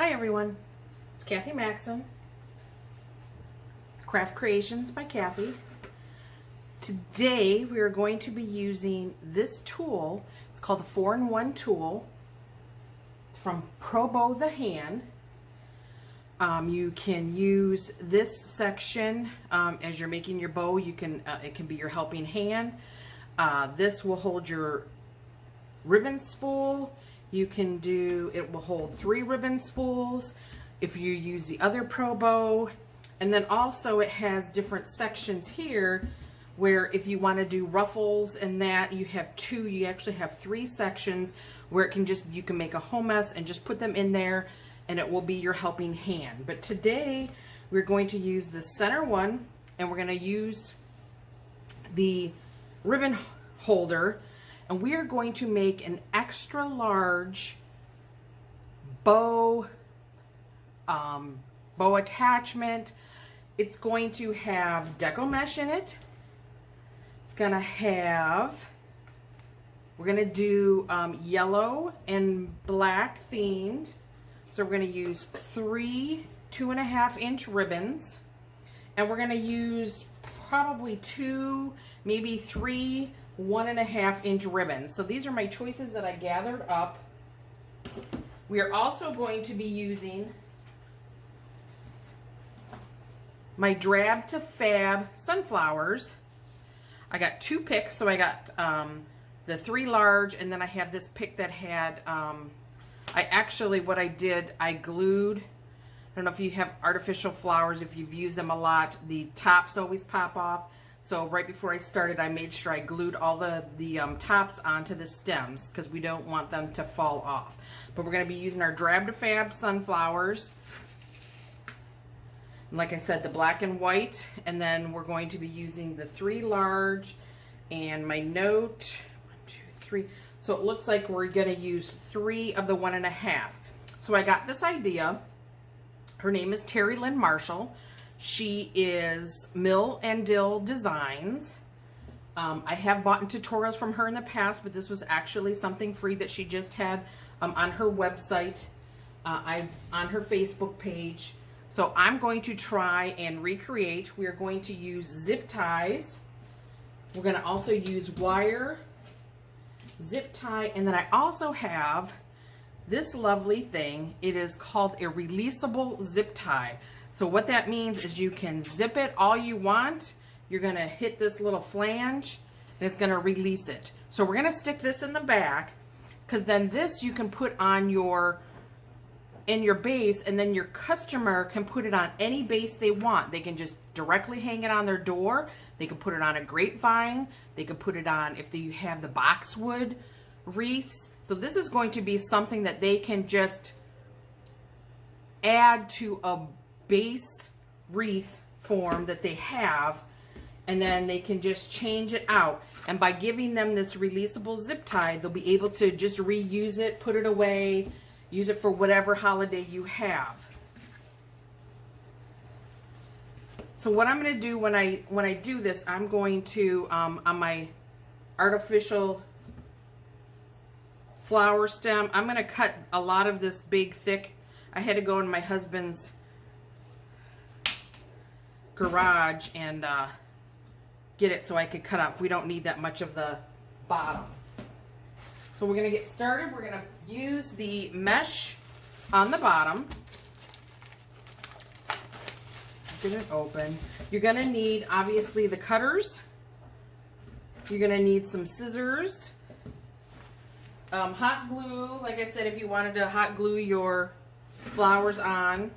Hi everyone, it's Kathy Maxon, Craft Creations by Kathy. Today we are going to be using this tool. It's called the 4-in-1 tool. It's from Pro Bow the Hand. You can use this section as you're making your bow. You can it can be your helping hand. This will hold your ribbon spool. You can do, it will hold 3 ribbon spools if you use the other Pro Bow. And then also it has different sections here where if you want to do ruffles and that, you have 2, you actually have 3 sections where it can just, you can make a whole mess and just put them in there and it will be your helping hand. But today we're going to use the center one and we're going to use the ribbon holder. And we are going to make an extra large bow, bow attachment. It's going to have Deco mesh in it. It's going to have, we're going to do yellow and black themed. So we're going to use 3 2.5-inch ribbons. And we're going to use probably 2, maybe 3 1.5-inch ribbons. So these are my choices that I gathered up. We are also going to be using my Drab to Fab sunflowers. I got 2 picks, so I got the 3 large, and then I have this pick that had, I actually, what I did, I glued, I don't know if you have artificial flowers, if you've used them a lot, the tops always pop off. So right before I started, I made sure I glued all the tops onto the stems because we don't want them to fall off. But we're going to be using our Drab to Fab sunflowers. And like I said, the black and white. And then we're going to be using the 3 large and my note, 1, 2, 3. So it looks like we're going to use 3 of the 1.5. So I got this idea. Her name is Terry Lynn Marshall. She is Mill and Dill Designs. I have bought tutorials from her in the past, but this was actually something free that she just had on her website, on her Facebook page. So I'm going to try and recreate. We are going to use zip ties. We're going to also use wire, zip tie, and then I also have this lovely thing. It is called a releasable zip tie. So what that means is you can zip it all you want. You're going to hit this little flange and it's going to release it. So we're going to stick this in the back because then this you can put on your base, and then your customer can put it on any base they want. They can just directly hang it on their door. They can put it on a grapevine. They can put it on if you have the boxwood wreaths. So this is going to be something that they can just add to a base wreath form that they have, and then they can just change it out. And by giving them this releasable zip tie, they'll be able to just reuse it, put it away, use it for whatever holiday you have. So what I'm going to do when I do this, I'm going to on my artificial flower stem, I'm going to cut a lot of this big thick. I had to go in my husband's garage and get it so I could cut up. We don't need that much of the bottom. So we're going to get started. We're going to use the mesh on the bottom. Get it open. You're going to need, obviously, the cutters. You're going to need some scissors. Hot glue, like I said, if you wanted to hot glue your flowers on.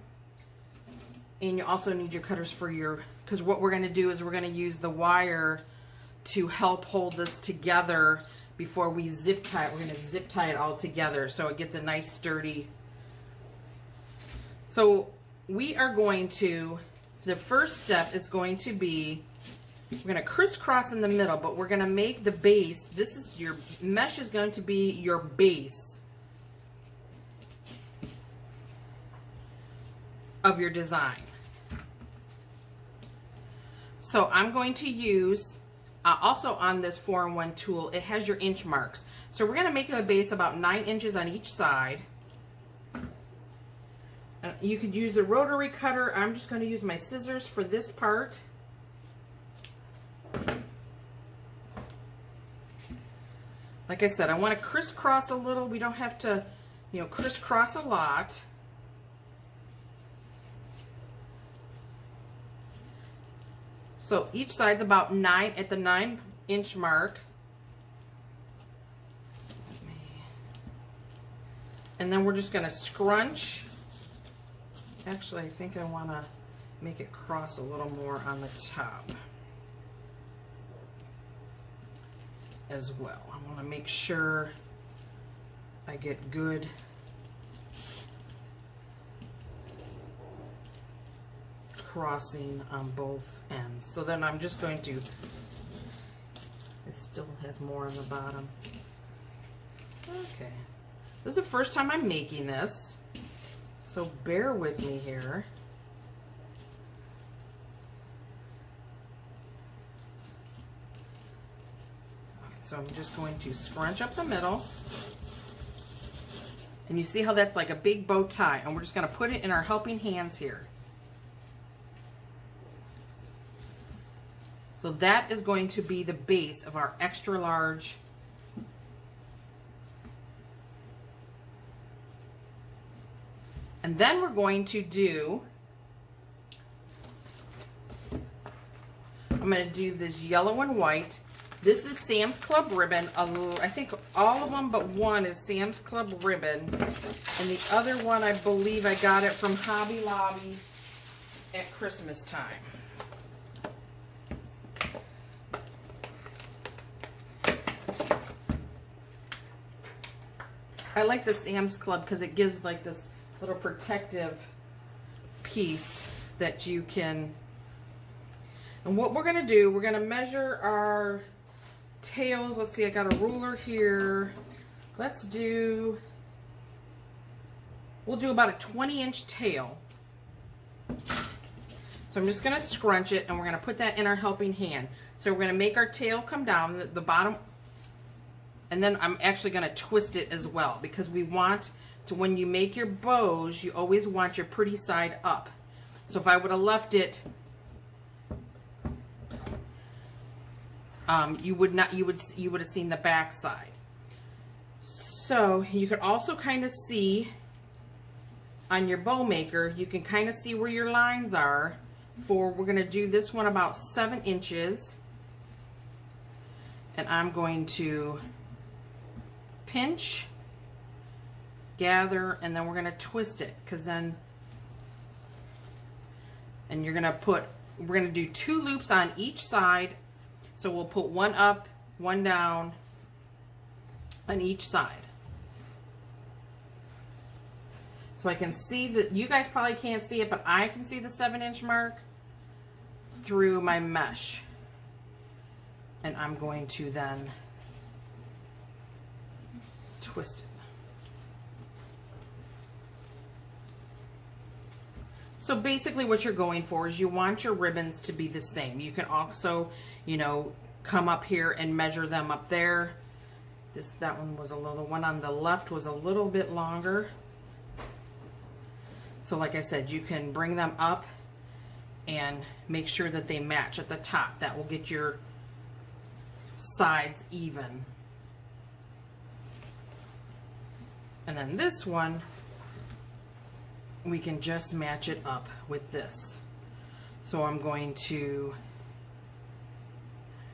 And you also need your cutters for your, because what we're going to do is we're going to use the wire to help hold this together before we zip tie it. We're going to zip tie it all together so it gets a nice sturdy. So we are going to, the first step is going to be, we're going to crisscross in the middle, but we're going to make the base. This is your mesh is going to be your base of your design. So I'm going to use, also on this 4-in-1 tool, it has your inch marks. So we're going to make the base about 9 inches on each side. You could use a rotary cutter. I'm just going to use my scissors for this part. Like I said, I want to crisscross a little. We don't have to, you know, crisscross a lot. So each side's about 9 at the 9-inch mark. And then we're just going to scrunch. Actually, I think I want to make it cross a little more on the top as well. I want to make sure I get good crossing on both ends. So then I'm just going to, it still has more on the bottom. Okay. This is the first time I'm making this, so bear with me here. Okay, so I'm just going to scrunch up the middle. And you see how that's like a big bow tie, and we're just going to put it in our helping hands here. So that is going to be the base of our extra large and then we're going to do, I'm going to do this yellow and white. This is Sam's Club ribbon. I think all of them but one is Sam's Club ribbon. And the other one, I believe I got it from Hobby Lobby at Christmas time. I like the Sam's Club because it gives like this little protective piece that you can, and what we're going to do, we're going to measure our tails. Let's see, I got a ruler here. Let's do, we'll do about a 20-inch tail. So I'm just going to scrunch it, and we're going to put that in our helping hand. So we're going to make our tail come down, the bottom, and then I'm actually going to twist it as well, because we want to, when you make your bows, you always want your pretty side up. So if I would have left it, you would have seen the back side. So you could also kind of see on your bow maker, you can kind of see where your lines are. For we're going to do this one about 7 inches, and I'm going to pinch, gather, and then we're going to twist it, because then, and you're going to put, we're going to do 2 loops on each side. So we'll put one up, one down on each side. So I can see that, you guys probably can't see it, but I can see the 7-inch mark through my mesh. And I'm going to then twist it. So basically what you're going for is you want your ribbons to be the same. You can also, you know, come up here and measure them up there. That one was a little, the one on the left was a little bit longer. So like I said, you can bring them up and make sure that they match at the top. That will get your sides even. And then this one, we can just match it up with this. So I'm going to,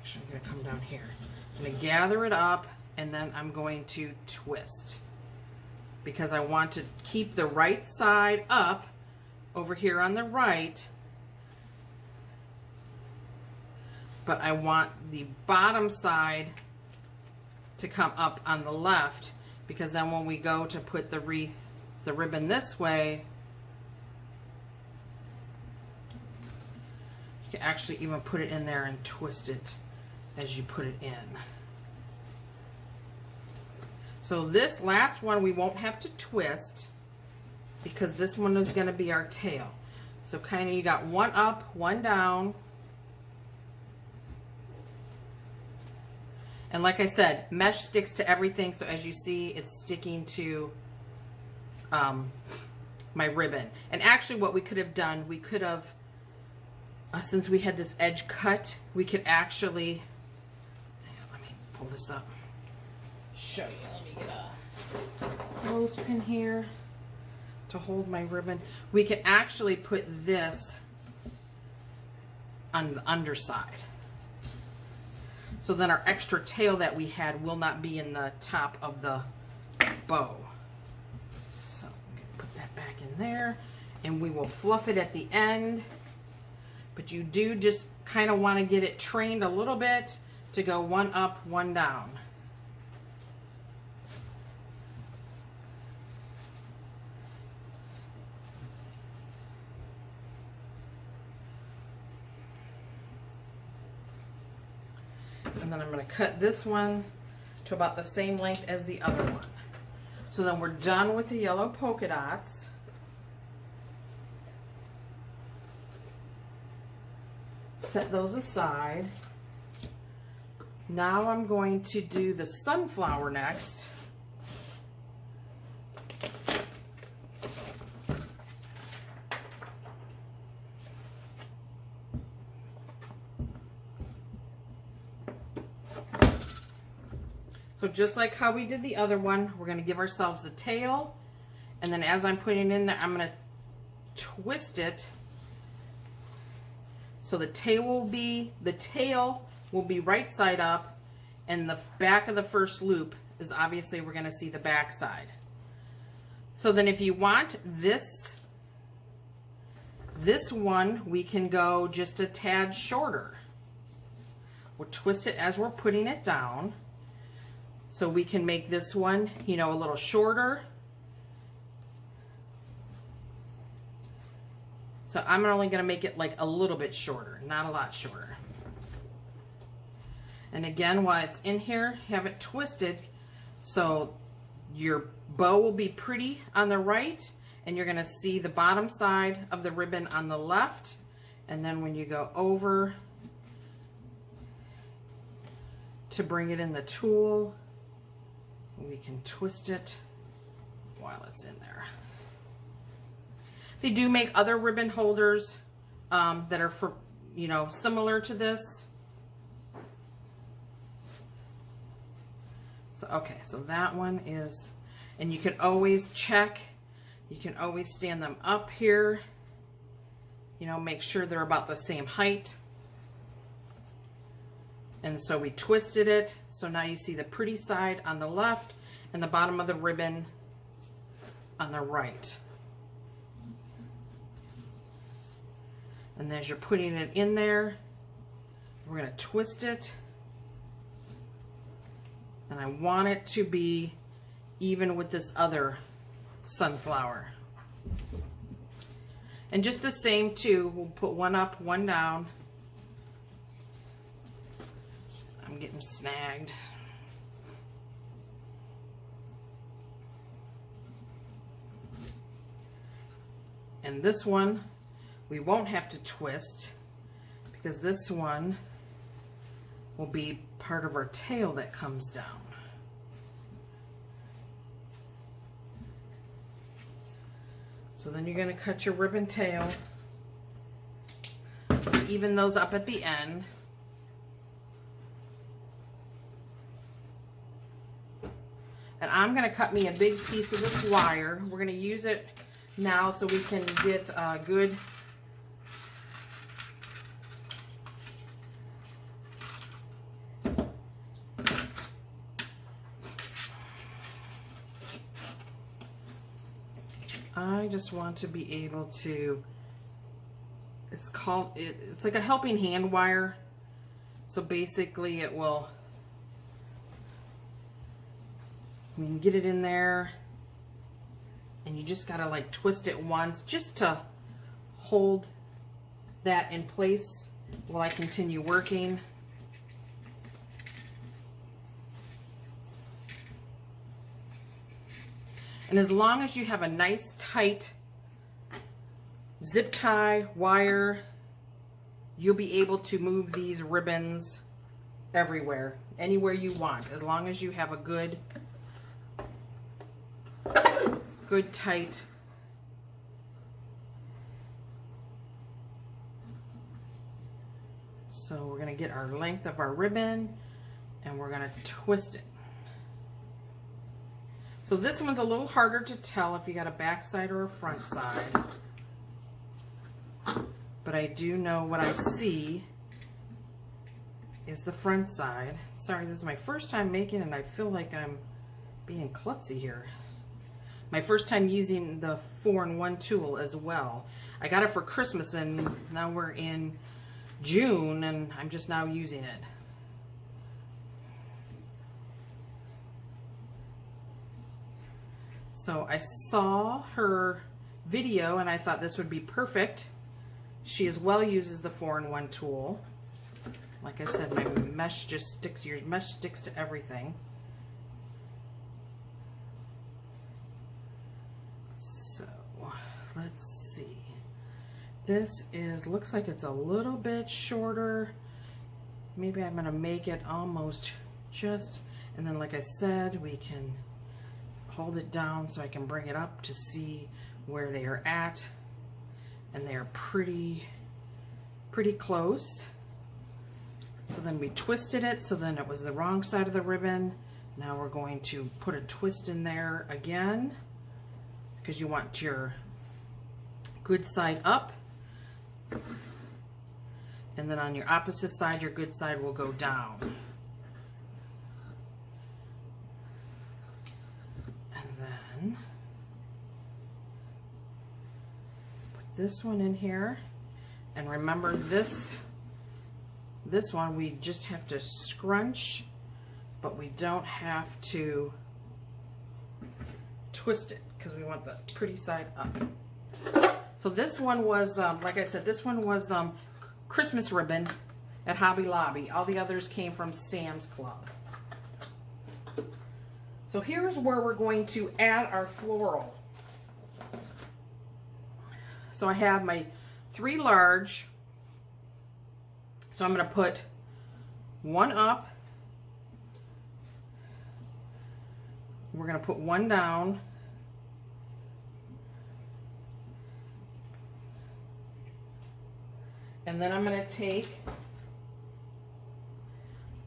actually I'm going to come down here. I'm going to gather it up, and then I'm going to twist, because I want to keep the right side up over here on the right, but I want the bottom side to come up on the left, because then when we go to put the wreath, the ribbon this way, you can actually even put it in there and twist it as you put it in. So this last one we won't have to twist, because this one is going to be our tail. So kind of, you got one up, one down. And like I said, mesh sticks to everything, so as you see, it's sticking to my ribbon. And actually what we could have done, we could have, since we had this edge cut, we could actually, let me pull this up, show you. Let me get a clothespin here to hold my ribbon. We could actually put this on the underside. So then our extra tail that we had will not be in the top of the bow. So I'm going to put that back in there, and we will fluff it at the end. But you do just kind of want to get it trained a little bit to go one up, one down. And then I'm going to cut this one to about the same length as the other one. So then we're done with the yellow polka dots. Set those aside. Now I'm going to do the sunflower next. So just like how we did the other one, we're going to give ourselves a tail, and then as I'm putting it in there, I'm going to twist it so the tail will be right side up, and the back of the first loop is obviously we're going to see the back side. So then if you want this one, we can go just a tad shorter. We'll twist it as we're putting it down. So we can make this one, you know, a little shorter. So I'm only going to make it like a little bit shorter, not a lot shorter. And again, while it's in here, have it twisted so your bow will be pretty on the right, and you're going to see the bottom side of the ribbon on the left. And then when you go over to bring it in the tool, we can twist it while it's in there. They do make other ribbon holders that are for, you know, similar to this. So, okay, so that one is, and you can always check, you can always stand them up here, you know, make sure they're about the same height. And so we twisted it, so now you see the pretty side on the left and the bottom of the ribbon on the right. And as you're putting it in there, we're going to twist it. And I want it to be even with this other sunflower. And just the same too, we'll put one up, one down. I'm getting snagged. And this one, we won't have to twist because this one will be part of our tail that comes down. So then you're going to cut your ribbon tail, even those up at the end. And I'm going to cut me a big piece of this wire. We're going to use it now so we can get a good I just want to be able to, it's like a helping hand wire. So basically it will, we can get it in there, and you just gotta like twist it once just to hold that in place while I continue working. And as long as you have a nice tight zip tie wire, you'll be able to move these ribbons everywhere, anywhere you want, as long as you have a good tight So we're going to get our length of our ribbon and we're going to twist it. So this one's a little harder to tell if you got a back side or a front side. But I do know what I see is the front side. Sorry, this is my first time making it and I feel like I'm being klutzy here. My first time using the 4-in-1 tool as well. I got it for Christmas and now we're in June and I'm just now using it. So I saw her video and I thought this would be perfect. She as well uses the 4-in-1 tool. Like I said, my mesh just sticks, your mesh sticks to everything. So let's see. This is, looks like it's a little bit shorter. Maybe I'm gonna make it almost just, and then like I said, we can hold it down so I can bring it up to see where they are at. And they're pretty close. So then we twisted it, so then it was the wrong side of the ribbon. Now we're going to put a twist in there again, because you want your good side up. And then on your opposite side, your good side will go down. And then put this one in here. And remember this one, we just have to scrunch, but we don't have to twist it because we want the pretty side up. So this one was, like I said, this one was Christmas ribbon at Hobby Lobby. All the others came from Sam's Club. So here's where we're going to add our floral. So I have my 3 large. So I'm going to put one up. We're going to put one down. And then I'm going to take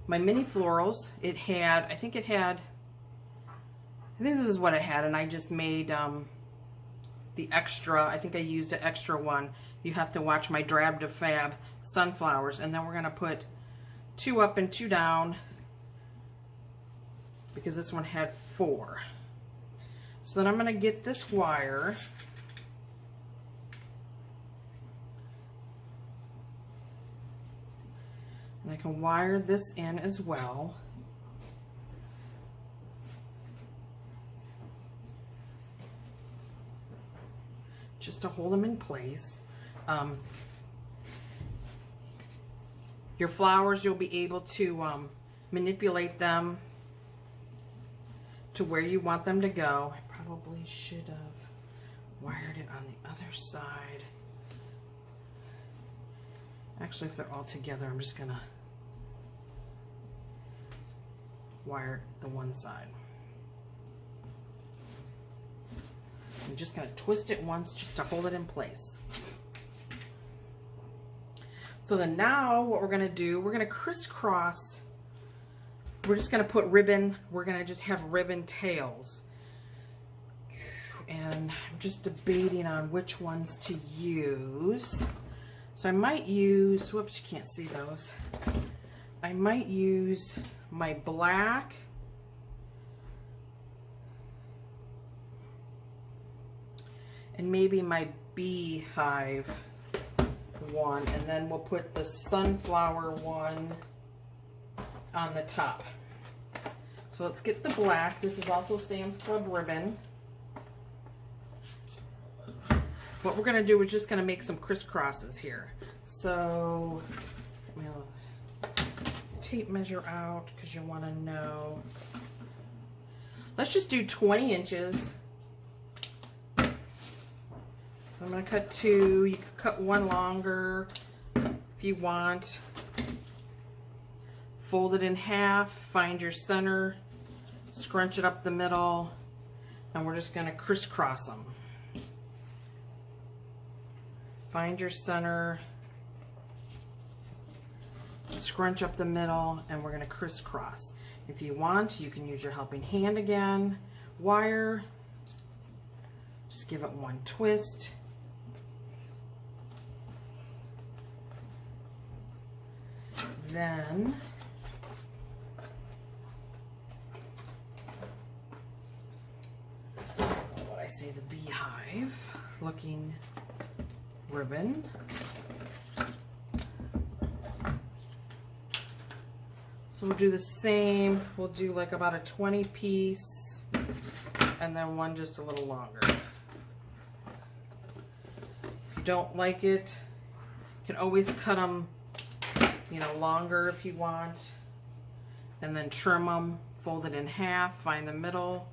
my mini florals. It had, I think this is what it had, and I just made the extra. I think I used an extra one. You have to watch my Drab to Fab sunflowers. And then we're going to put 2 up and 2 down because this one had 4. So then I'm going to get this wire. And I can wire this in as well. Just to hold them in place. Your flowers, you'll be able to manipulate them to where you want them to go. I probably should have wired it on the other side. Actually, if they're all together, I'm just gonna wire the one side. I'm just going to twist it once just to hold it in place. So then now what we're going to do, we're going to crisscross. We're just going to put ribbon. We're going to just have ribbon tails. And I'm just debating on which ones to use. So I might use, whoops, you can't see those. I might use my black. And maybe my beehive one, and then we'll put the sunflower one on the top. So let's get the black. This is also Sam's Club ribbon. What we're going to do is just going to make some crisscrosses here. So let me tape measure out because you want to know. Let's just do 20 inches. I'm going to cut 2. You can cut 1 longer if you want. Fold it in half, find your center, scrunch it up the middle, and we're just going to crisscross them. Find your center, scrunch up the middle, and we're going to crisscross. If you want, you can use your helping hand again, wire, just give it one twist. Then what I say, the beehive looking ribbon. So we'll do the same. We'll do like about a 20 piece and then one just a little longer. If you don't like it, you can always cut them, you know, longer if you want, and then trim them, fold it in half, find the middle,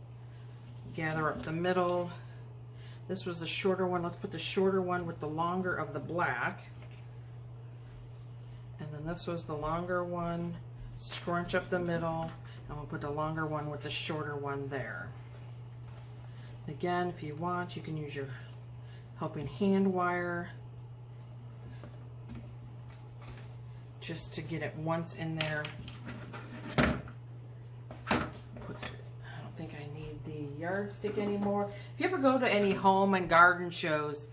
gather up the middle. This was the shorter one. Let's put the shorter one with the longer of the black. And then this was the longer one. Scrunch up the middle, and we'll put the longer one with the shorter one there. Again, if you want, you can use your helping hand wire just to get it once in there. I don't think I need the yardstick anymore. If you ever go to any home and garden shows,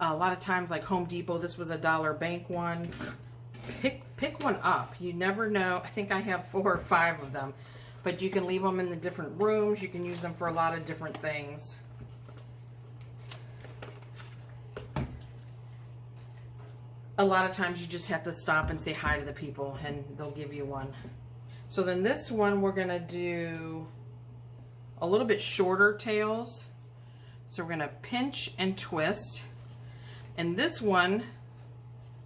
a lot of times like Home Depot, this was a dollar bank one. Pick one up. You never know. I think I have 4 or 5 of them, but you can leave them in the different rooms. You can use them for a lot of different things. A lot of times you just have to stop and say hi to the people and they'll give you one. So then this one we're going to do a little bit shorter tails. So we're going to pinch and twist. And this one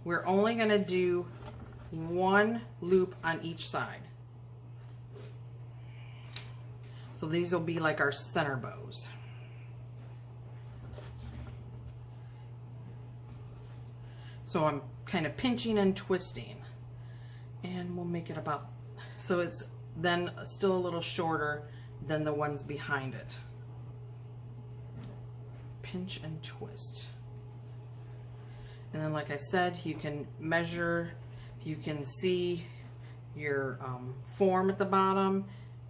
we're only going to do 1 loop on each side. So these will be like our center bows. So I'm kind of pinching and twisting, and we'll make it about, so it's then still a little shorter than the ones behind it. Pinch and twist. And then, like I said, you can measure, you can see your form at the bottom.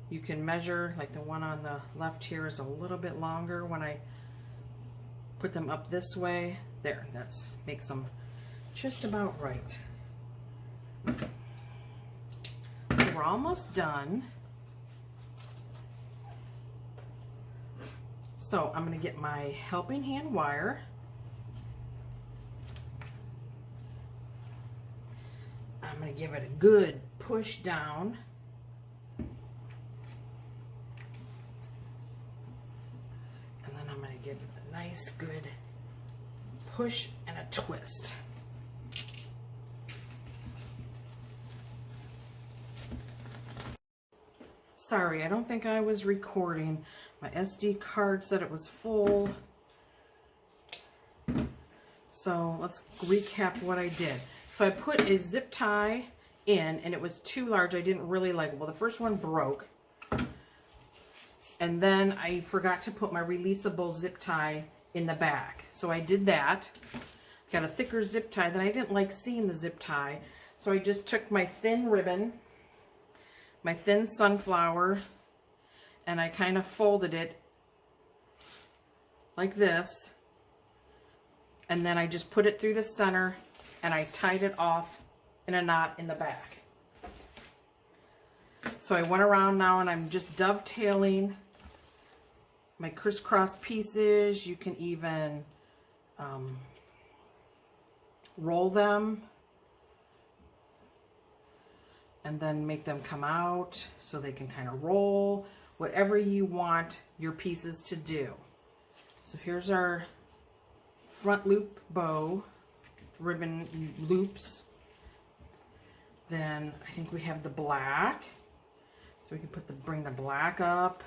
You can measure, like the one on the left here is a little bit longer when I put them up this way. There, that's makes them just about right. So we're almost done. So I'm going to get my helping hand wire. I'm going to give it a good push down. And then I'm going to give it a nice good push and a twist. Sorry, I don't think I was recording. My SD card said it was full. So let's recap what I did. So I put a zip tie in, and it was too large. I didn't really like it. Well, the first one broke. And then I forgot to put my releasable zip tie in the back. So I did that. Got a thicker zip tie. Then I didn't like seeing the zip tie. So I just took my thin ribbon, my thin sunflower, and I kind of folded it like this. And then I just put it through the center and I tied it off in a knot in the back. So I went around now and I'm just dovetailing my crisscross pieces. You can even roll them and then make them come out so they can kind of roll, whatever you want your pieces to do. So here's our front loop bow, ribbon loops. Then I think we have the black, so we can bring the black up.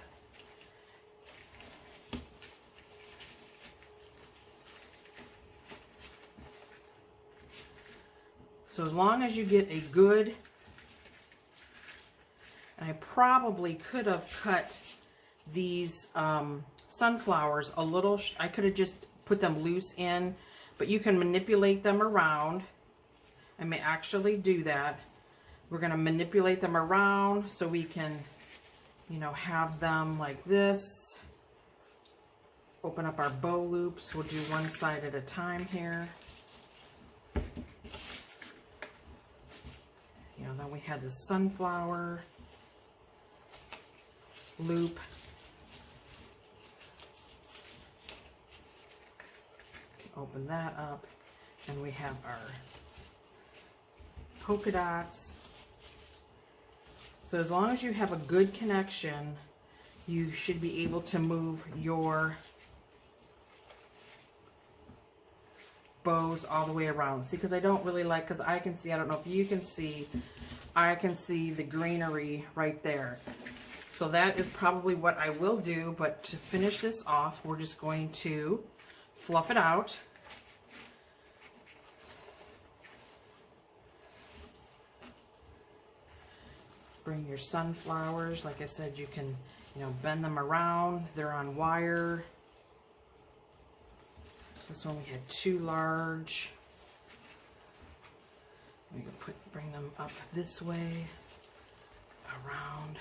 So as long as you get a good, and I probably could have cut these sunflowers a little, I could have just put them loose in, but you can manipulate them around. I may actually do that. We're going to manipulate them around so we can, you know, have them like this. Open up our bow loops. We'll do one side at a time here. You know, then we had the sunflower loop. Open that up, and we have our polka dots. So as long as you have a good connection, you should be able to move your bows all the way around. See, because I don't really like, because I can see, I don't know if you can see, I can see the greenery right there. So that is probably what I will do, but to finish this off, we're just going to fluff it out. Bring your sunflowers. Like I said, you can, you know, bend them around. They're on wire. This one we had too large. We can bring them up this way, around,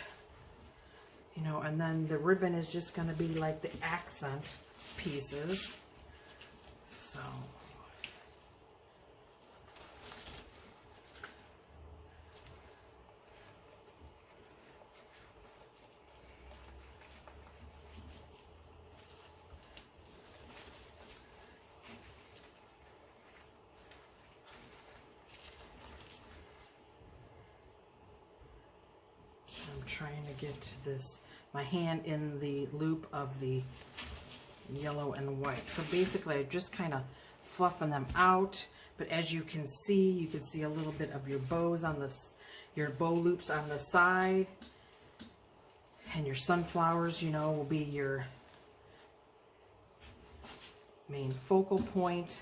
you know, and then the ribbon is just going to be like the accent pieces. So I'm trying to get this, my hand in the loop of the yellow and white. So basically I'm just kind of fluffing them out, but as you can see a little bit of your bows on this, your bow loops on the side, and your sunflowers, you know, will be your main focal point.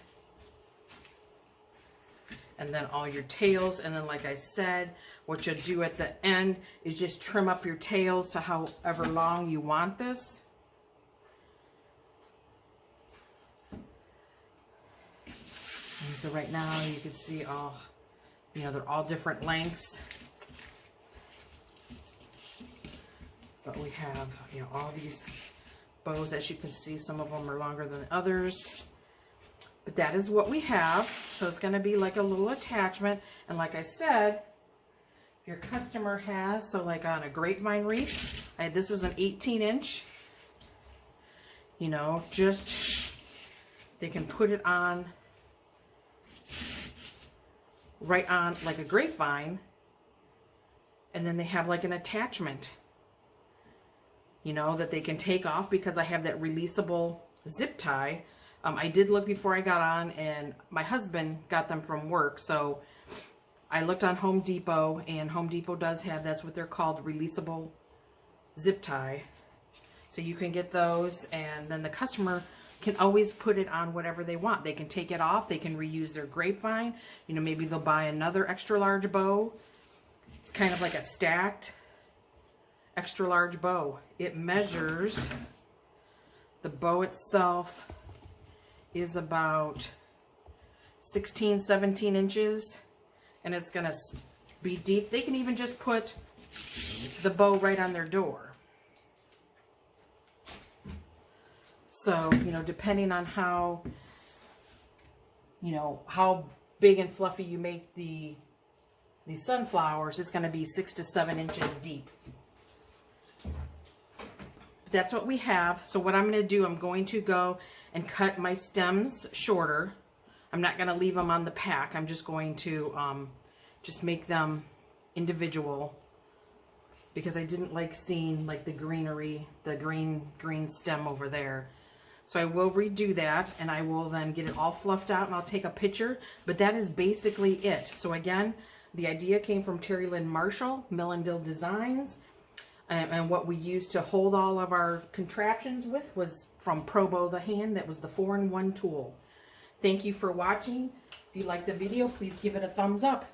And then all your tails, and then like I said, what you'll do at the end is just trim up your tails to however long you want this. And so right now you can see all, you know, they're all different lengths. But we have, you know, all these bows. As you can see, some of them are longer than others. But that is what we have. So it's going to be like a little attachment. And like I said, if your customer has, so like on a grapevine wreath, this is an 18-inch, you know, just, they can put it on, right on like a grapevine, and then they have like an attachment, you know, that they can take off, because I have that releasable zip tie. I did look before I got on, and my husband got them from work, so I looked on Home Depot, and Home Depot does have, that's what they're called, releasable zip tie. So you can get those, and then the customer can always put it on whatever they want. They can take it off, they can reuse their grapevine, you know, maybe they'll buy another extra large bow. It's kind of like a stacked extra large bow. It measures, the bow itself is about 16, 17 inches, and it's going to be deep. They can even just put the bow right on their door. So, you know, depending on how, you know, how big and fluffy you make the sunflowers, it's going to be 6 to 7 inches deep. But that's what we have. So what I'm going to do, I'm going to go and cut my stems shorter. I'm not going to leave them on the pack. I'm just going to just make them individual, because I didn't like seeing like the greenery, the green stem over there. So I will redo that, and I will then get it all fluffed out, and I'll take a picture. But that is basically it. So again, the idea came from Terry Lynn Marshall, Melendil Designs. And what we used to hold all of our contraptions with was from Probo the Hand. That was the 4-in-1 tool. Thank you for watching. If you liked the video, please give it a thumbs up.